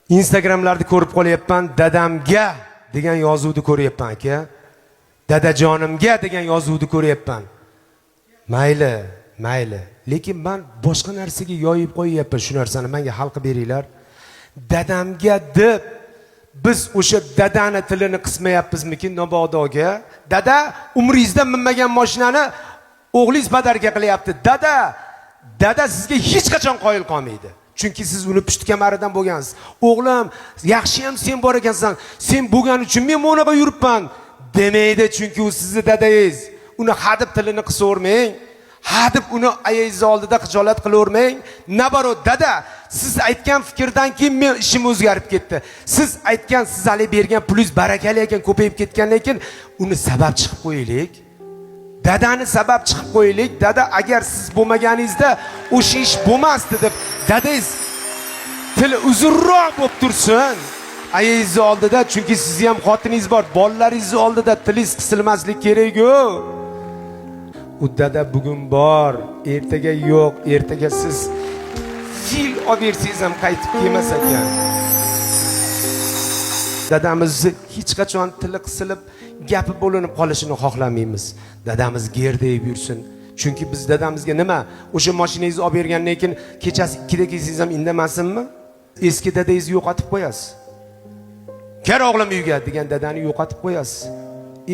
Instagramlarda ko'rib qolyapman, dadamga degan yozuvni ko'ryapman aka. Dadajonimga degan yozuvni ko'ryapman. Mayli. Lekin men boshqa narsaga yoyib qo'yyapman shu narsani. Menga hal qilib beringlar. Dadamga deb biz o'sha dadani tilini qismayapmizmikin Nobodoga? Dada umringizda minmagan mashinani o'g'lingiz badarga qilyapti. Dada sizga hech qachon qoyil qolmaydi. Chunki siz uni pushti kamaridan bo'lgansiz. O'g'lim, yaxshi ham sen bor ekansan. Sen bo'lgan uchun men mo'naqa yuribman demaydi, chunki u sizning dadangiz. Uni hadib tilini qisavermang. Hadib uni ayingiz oldida xijolat qilavermang. Nabaro dada, siz aytgan fikrdan keyin men ishim o'zgarib ketdi. Siz aytgan, siz hali bergan pulingiz barakali ekan, ko'payib ketgandan keyin uni sabab chiqib qo'yaylik. Dadani sabab chiqib qo'yaylik. Dada, agar siz bo'lmaganingizda o'sha ish bo'lmasdi deb dadangiz tili uzunroq bo'lib tursin. Ayingiz oldida, chunki sizni ham xotiningiz bor, bolalaringiz oldida tilingiz qisilmaslik kerak-ku. U dada bugun bor, ertaga yo'q, ertaga siz fil olib bersangiz ham qaytib kelmas ekan. Dadamizni hech qachon tili qisilib, gapi bo'linib qolishini xohlamaymiz. Dadamiz gerdayib yursin. Chunki biz dadamizga nima? O'sha mashinangizni olib bergandan keyin kechasi 2 da kelsangiz ham indamasinmi? Eski dadangizni yo'qotib qo'yasiz. Kel o'g'lim uyga degan dadani yo'qotib qo'yasiz.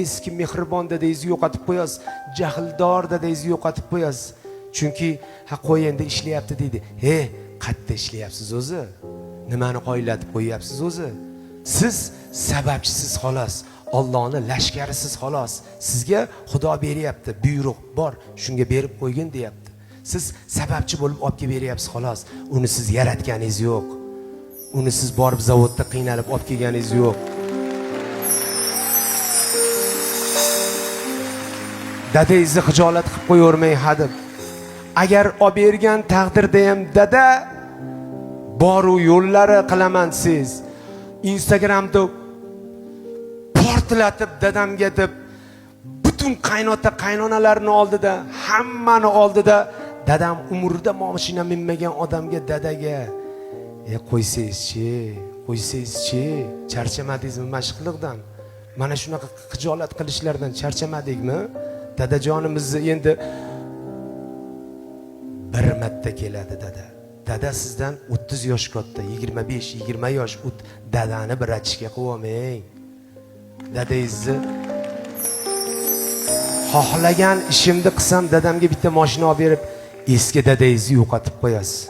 Eski mehribon dadangizni yo'qotib qo'yasiz. Jahldor dadangizni yo'qotib qo'yasiz. Chunki qo'yenda ishlayapti deydi. Qayerda ishlayapsiz o'zi? Nimani qoyillatib qo'yyapsiz o'zi? Siz sababchisiz xolos. Allohning lashkarisiz xolos. Sizga Xudo beryapti, buyruq bor, shunga berib qo'ygin deyapti. Siz sababchi bo'lib olib kelib beryapsiz xolos. Uni siz yaratganingiz yo'q. Uni siz borib zavodda qiynalib olib kelganingiz yo'q. Dadangizni xijolat qilib qo'yavermang hadib. Agar olib bergan taqdirda ham dada boru yo'llari qilaman siz. Instagramda portlatib dadamga deb butun qaynonalarning oldida, hammani oldida dadam umrida mashina minmagan odamga dadaga qo'ysangizchi, charchamadingizmi mashqliqdan? Mana shunaqa xijolat qilishlardan charchamadingmi? Dadajonimizni endi bir marta keladi dada. Dada sizdan 30 yosh katta, 25-20 yosh dadani bir achishga qo'yamang. Dadangizni xohlagan ishimni qilsam dadamga bitta mashina olib berib, eski dadangizni yo'qotib qo'yasiz.